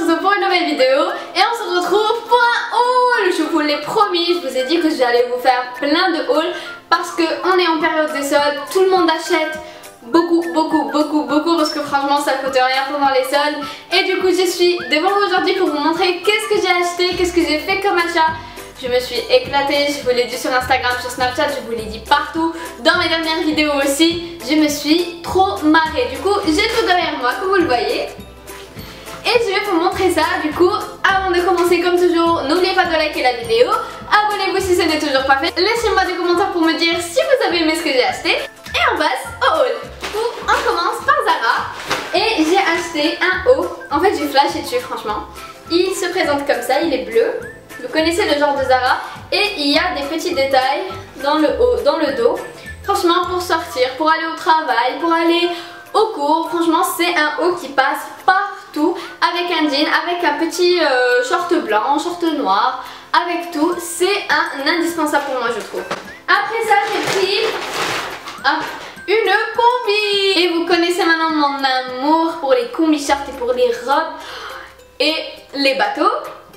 retrouve pour une nouvelle vidéo et on se retrouve pour un haul. Je vous l'ai promis, je vous ai dit que j'allais vous faire plein de hauls parce qu'on est en période de soldes, tout le monde achète beaucoup parce que franchement ça coûte rien pendant les soldes. Et du coup je suis devant vous aujourd'hui pour vous montrer qu'est-ce que j'ai acheté, qu'est-ce que j'ai fait comme achat. Je me suis éclatée, je vous l'ai dit sur Instagram, sur Snapchat, je vous l'ai dit partout. Dans mes dernières vidéos aussi, je me suis trop marrée. Du coup, j'ai tout derrière moi, comme vous le voyez. Et je vais vous montrer ça. Du coup, avant de commencer, comme toujours, n'oubliez pas de liker la vidéo. Abonnez-vous si ce n'est toujours pas fait. Laissez-moi des commentaires pour me dire si vous avez aimé ce que j'ai acheté. Et on passe au haul. Du coup, on commence par Zara. Et j'ai acheté un haut. En fait, j'ai flashé dessus, franchement. Il se présente comme ça, il est bleu. Vous connaissez le genre de Zara et il y a des petits détails dans le haut, dans le dos. Franchement, pour sortir, pour aller au travail, pour aller au cours, franchement c'est un haut qui passe partout avec un jean, avec un petit short blanc, short noir, avec tout. C'est un indispensable pour moi je trouve. Après ça j'ai pris une combi. Et vous connaissez maintenant mon amour pour les combi-shirts et pour les robes et les bateaux.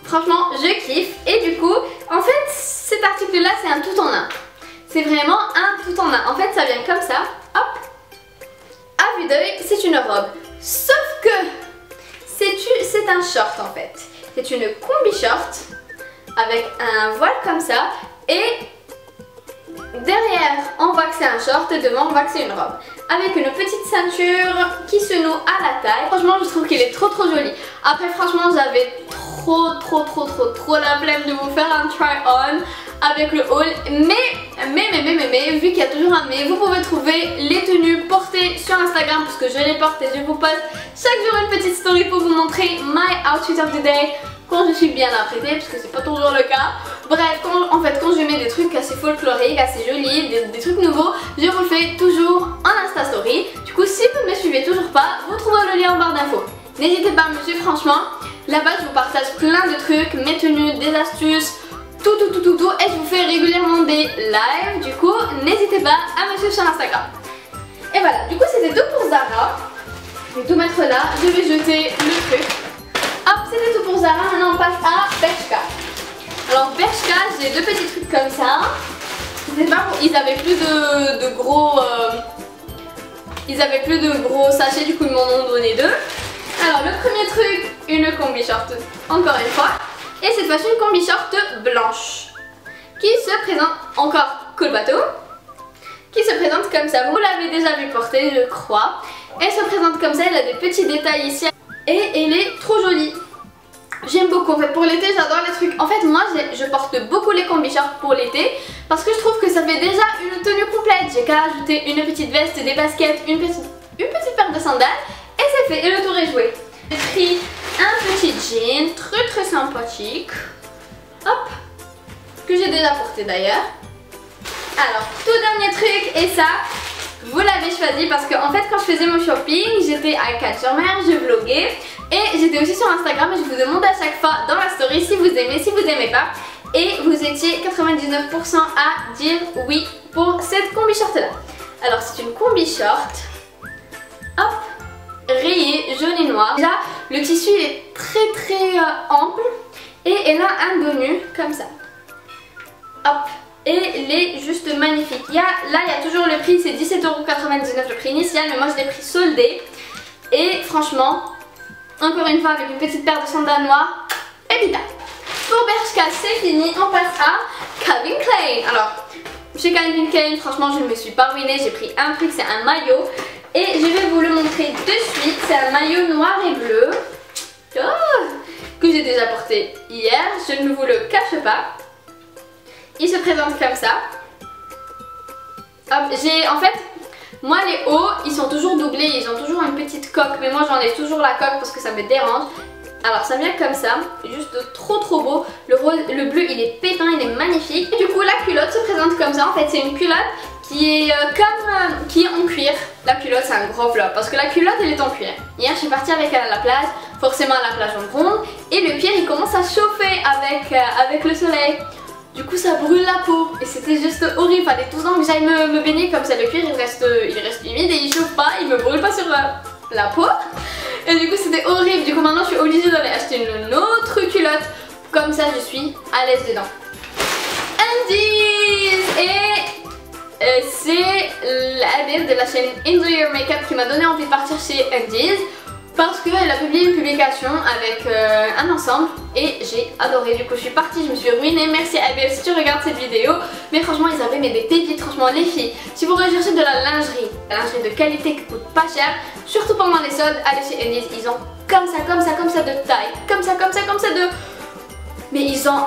Franchement, je kiffe et du coup, en fait, cet article-là, c'est un tout en un. C'est vraiment un tout en un. En fait, ça vient comme ça, hop. À vue d'œil, c'est une robe. Sauf que c'est un short en fait. C'est une combi-short avec un voile comme ça et derrière, on voit que c'est un short et devant, on voit que c'est une robe. Avec une petite ceinture qui se noue à la taille. Franchement, je trouve qu'il est trop joli. Après, franchement, j'avais trop la flemme de vous faire un try-on avec le haul. Mais, vu qu'il y a toujours un mais, vous pouvez trouver les tenues portées sur Instagram parce que je les porte et je vous poste chaque jour une petite story pour vous montrer my outfit of the day quand je suis bien apprêtée parce que c'est pas toujours le cas. Bref, quand je mets des trucs assez folkloriques, assez jolis, des trucs nouveaux, je vous le fais toujours en Insta Story. Du coup, si vous ne me suivez toujours pas, vous trouverez le lien en barre d'infos. N'hésitez pas à me suivre, franchement. Là-bas, je vous partage plein de trucs, mes tenues, des astuces, tout. Et je vous fais régulièrement des lives. Du coup, n'hésitez pas à me suivre sur Instagram. Et voilà, du coup, c'était tout pour Zara. Je vais tout mettre là. Je vais jeter le truc. Hop, c'était tout pour Zara. Maintenant, on passe à Bershka. Alors, Bershka, j'ai deux petits trucs comme ça. Ils avaient plus de gros... Ils avaient plus de gros sachets, du coup, ils m'en ont donné deux. Alors le premier truc, une combi short encore une fois. Et cette fois-ci une combi short blanche. Qui se présente encore cool bateau. Qui se présente comme ça. Vous l'avez déjà vu porter je crois. Elle se présente comme ça, elle a des petits détails ici. Et elle est trop jolie. J'aime beaucoup. En fait pour l'été j'adore les trucs. En fait moi je porte beaucoup les combi shorts pour l'été. Parce que je trouve que ça fait déjà une tenue complète. J'ai qu'à ajouter une petite veste, des baskets, une petite paire de sandales. Et c'est fait, et le tour est joué. J'ai pris un petit jean très sympathique. Hop, que j'ai déjà porté d'ailleurs. Alors, tout dernier truc, et ça, vous l'avez choisi parce qu'en fait quand je faisais mon shopping, j'étais à Cannes-sur-Mer, je vloguais. Et j'étais aussi sur Instagram et je vous demande à chaque fois dans la story si vous aimez, si vous aimez pas. Et vous étiez 99% à dire oui pour cette combi short là. Alors c'est une combi short. Hop, rayé, jaune et noir. Déjà, le tissu est très ample et elle a un dos nu comme ça. Hop, et elle est juste magnifique. Là, il y a toujours le prix, c'est 17,99€ le prix initial, mais moi je l'ai pris soldé. Et franchement, encore une fois, avec une petite paire de sandales noires, évidemment. Pour Bershka, c'est fini. On passe à Calvin Klein. Alors, chez Calvin Klein, franchement, je ne me suis pas ruinée. J'ai pris un truc, c'est un maillot. Et je vais vous le montrer de suite. C'est un maillot noir et bleu que j'ai déjà porté hier. Je ne vous le cache pas. Il se présente comme ça. Hop, en fait, moi les hauts, ils sont toujours doublés. Ils ont toujours une petite coque. Mais moi j'enlève toujours la coque parce que ça me dérange. Alors ça vient comme ça, juste trop beau. Le bleu il est pépin, il est magnifique. Et du coup la culotte se présente comme ça. En fait c'est une culotte qui est qui est en cuir. La culotte c'est un gros flop parce que la culotte elle est en cuir. Hier je suis partie avec elle à la plage, forcément à la plage en ronde. Et le cuir il commence à chauffer avec le soleil. Du coup ça brûle la peau et c'était juste horrible. Fallait tout le temps que j'aille me baigner comme ça. Le cuir il reste humide et il chauffe pas, il me brûle pas sur la peau. Et du coup c'était horrible, du coup maintenant je suis obligée d'aller acheter une autre culotte. Comme ça je suis à l'aise dedans. Undies. Et c'est l'adepte de la chaîne Enjoy Your Makeup qui m'a donné envie de partir chez Undies. Parce qu'elle a publié une publication avec un ensemble et j'ai adoré. Du coup je suis partie, je me suis ruinée. Merci Abel si tu regardes cette vidéo. Mais franchement ils avaient des pépites, franchement les filles. Si vous recherchez de la lingerie de qualité qui coûte pas cher, surtout pendant les soldes, allez chez Undies. Ils ont comme ça de taille, comme ça de... Mais ils ont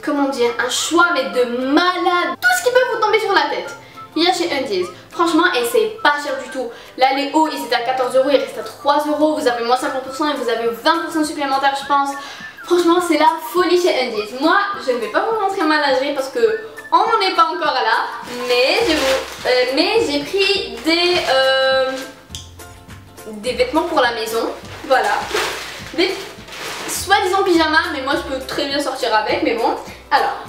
comment dire, un choix mais de malade. Tout ce qui peut vous tomber sur la tête. Il y a chez Undies. Franchement, et c'est pas cher du tout. Là, les hauts, ils étaient à 14 €, ils restent à 3 €. Vous avez moins 50% et vous avez 20% supplémentaire, je pense. Franchement, c'est la folie chez Undies. Moi, je ne vais pas vous montrer ma lingerie parce que on n'en est pas encore là. Mais j'ai pris des vêtements pour la maison. Voilà. Des soi-disant pyjamas, mais moi, je peux très bien sortir avec. Mais bon, alors...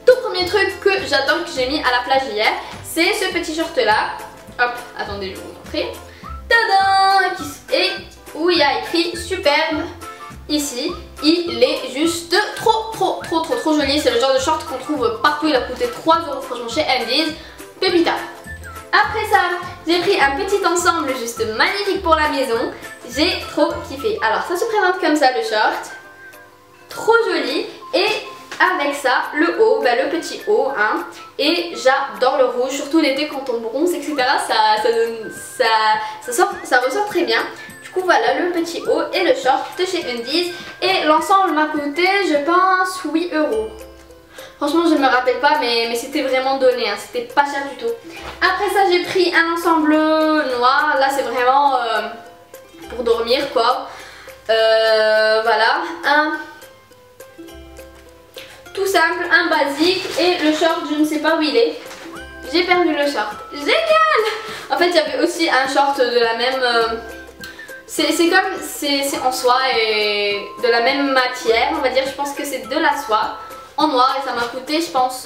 Tout premier truc que j'adore, que j'ai mis à la plage hier, c'est ce petit short là. Hop, attendez, je vais vous montrer. Tadam! Et où il y a écrit superbe ici. Il est juste trop joli. C'est le genre de short qu'on trouve partout. Il a coûté 3 € franchement chez Undies. Pépita. Après ça, j'ai pris un petit ensemble juste magnifique pour la maison. J'ai trop kiffé. Alors ça se présente comme ça le short. Trop joli. Et avec ça, le haut, le petit haut, hein, et j'adore le rouge, surtout l'été quand on bronze, etc. Ça ressort très bien. Du coup voilà le petit haut et le short de chez Undies. Et l'ensemble m'a coûté, je pense, 8 €. Franchement je ne me rappelle pas, mais c'était vraiment donné, hein, c'était pas cher du tout. Après ça j'ai pris un ensemble noir, là c'est vraiment pour dormir quoi. Voilà, tout simple, un basique et le short, je ne sais pas où il est. J'ai perdu le short. Génial! En fait, il y avait aussi un short de la même... c'est en soie et de la même matière, on va dire. Je pense que c'est de la soie en noir et ça m'a coûté, je pense,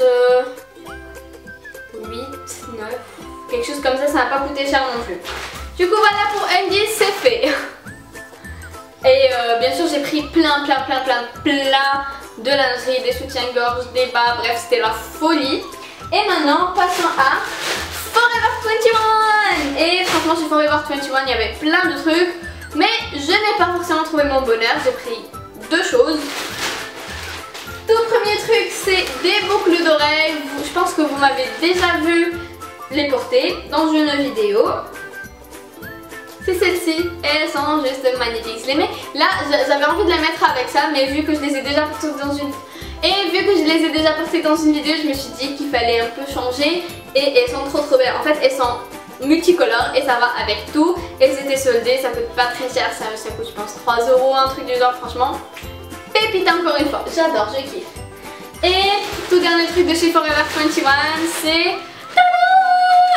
8, 9, quelque chose comme ça. Ça n'a pas coûté cher non plus. Du coup, voilà pour Undies, c'est fait. Et bien sûr, j'ai pris plein de lingerie, des soutiens-gorge, des bas, bref c'était la folie. Et maintenant passons à Forever 21. Et franchement chez Forever 21 il y avait plein de trucs, mais je n'ai pas forcément trouvé mon bonheur. J'ai pris deux choses. Tout premier truc c'est des boucles d'oreilles. Je pense que vous m'avez déjà vu les porter dans une vidéo. C'est celle-ci, elles sont juste magnifiques. Je les mets là, j'avais envie de les mettre avec ça, mais vu que je les ai déjà portées dans une vidéo, je me suis dit qu'il fallait un peu changer. Et elles sont trop belles. En fait elles sont multicolores et ça va avec tout. Elles étaient soldées, ça coûte pas très cher, ça coûte je pense 3 €, un truc du genre. Franchement pépite encore une fois, j'adore, je kiffe. Et tout dernier truc de chez Forever 21 c'est...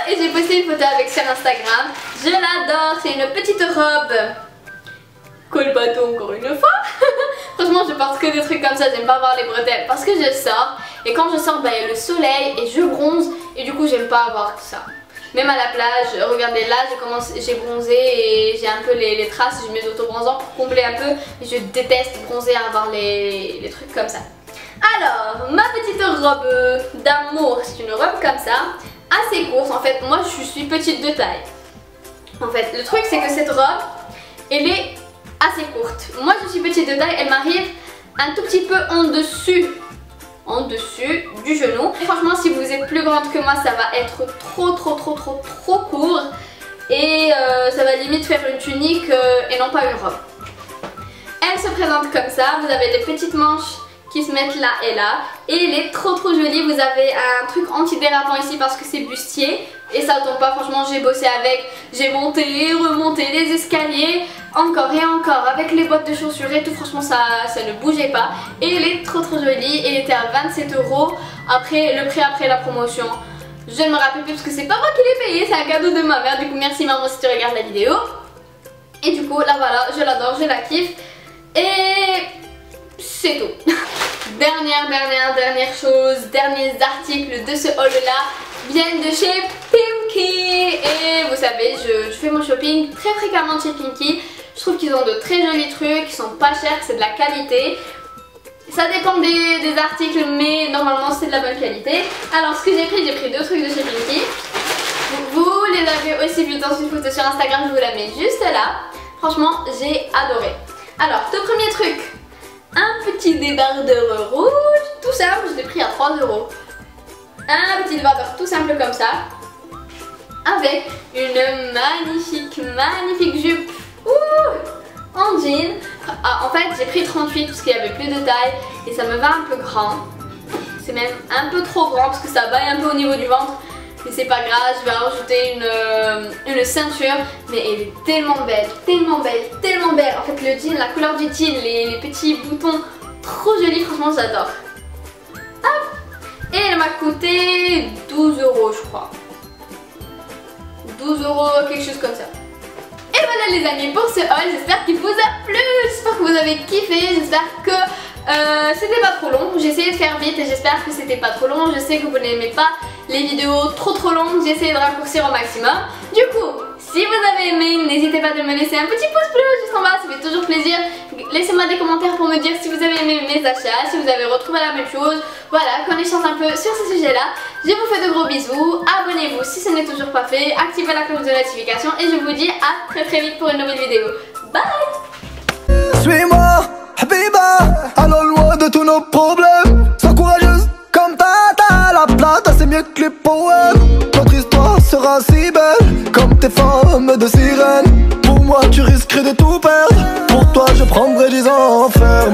Et j'ai posté une photo avec sur Instagram. Je l'adore, c'est une petite robe col bateau encore une fois. Franchement je porte que des trucs comme ça, j'aime pas avoir les bretelles parce que je sors. Et quand je sors il y a le soleil et je bronze. Et du coup j'aime pas avoir tout ça. Même à la plage, regardez là j'ai bronzé et j'ai un peu les traces. Je mets d'autobronzant pour combler un peu. Et je déteste bronzer, avoir les trucs comme ça. Alors ma petite robe d'amour, c'est une robe comme ça, assez courte. En fait moi je suis petite de taille. En fait le truc c'est que cette robe elle est assez courte. Moi je suis petite de taille, elle m'arrive un tout petit peu en dessus du genou. Et franchement si vous êtes plus grande que moi ça va être trop court. Et ça va limite faire une tunique et non pas une robe. Elle se présente comme ça, vous avez des petites manches qui se mettent là et là. Et elle est trop jolie. Vous avez un truc anti-dérapant ici parce que c'est bustier. Et ça ne tombe pas, franchement j'ai bossé avec. J'ai monté et remonté les escaliers. Encore et encore avec les boîtes de chaussures et tout. Franchement ça ne bougeait pas. Et elle est trop jolie. Elle était à 27 €. Après le prix après la promotion, je ne me rappelle plus parce que c'est pas moi qui l'ai payé. C'est un cadeau de ma mère. Du coup merci maman si tu regardes la vidéo. Et du coup là voilà, je l'adore, je la kiffe. Et... c'est tout. Dernière chose, derniers articles de ce haul là viennent de chez Pimco. Pinky. Et vous savez, je fais mon shopping très fréquemment chez Pinky. Je trouve qu'ils ont de très jolis trucs, ils sont pas chers, c'est de la qualité. Ça dépend des articles, mais normalement c'est de la bonne qualité. Alors ce que j'ai pris 2 trucs de chez Pinky. Vous les avez aussi vus dans une photo sur Instagram, je vous la mets juste là. Franchement, j'ai adoré. Alors, le premier truc, un petit débardeur rouge, tout simple, je l'ai pris à 3 €. Un petit débardeur tout simple comme ça, avec une magnifique jupe. Ouh, en jean. Ah, en fait, j'ai pris 38 parce qu'il n'y avait plus de taille et ça me va un peu grand. C'est même un peu trop grand parce que ça baille un peu au niveau du ventre. Mais c'est pas grave, je vais rajouter une ceinture. Mais elle est tellement belle, tellement belle, tellement belle. En fait le jean, la couleur du jean, les petits boutons, trop jolis, franchement j'adore. Hop. Et elle m'a coûté 12 € je crois. 12 €, quelque chose comme ça. Et voilà les amis pour ce haul, j'espère qu'il vous a plu, j'espère que vous avez kiffé, j'espère que c'était pas trop long. J'ai essayé de faire vite et j'espère que c'était pas trop long. Je sais que vous n'aimez pas les vidéos trop longues, j'ai essayé de raccourcir au maximum. Du coup, si vous avez aimé, n'hésitez pas de me laisser un petit pouce bleu juste en bas, ça fait toujours plaisir. Laissez-moi des commentaires pour me dire si vous avez aimé mes achats, si vous avez retrouvé la même chose. Voilà, qu'on échange un peu sur ce sujet-là. Je vous fais de gros bisous, abonnez-vous si ce n'est toujours pas fait, activez la cloche de notification et je vous dis à très vite pour une nouvelle vidéo. Bye! Suis-moi, Habiba, allons loin de tous nos problèmes. Sois courageuse comme Tata, la plata c'est mieux que les poèmes. Notre histoire sera si belle comme tes formes de sirène. Pour moi tu risquerais de tout perdre, pour toi je prendrai 10 ans ferme.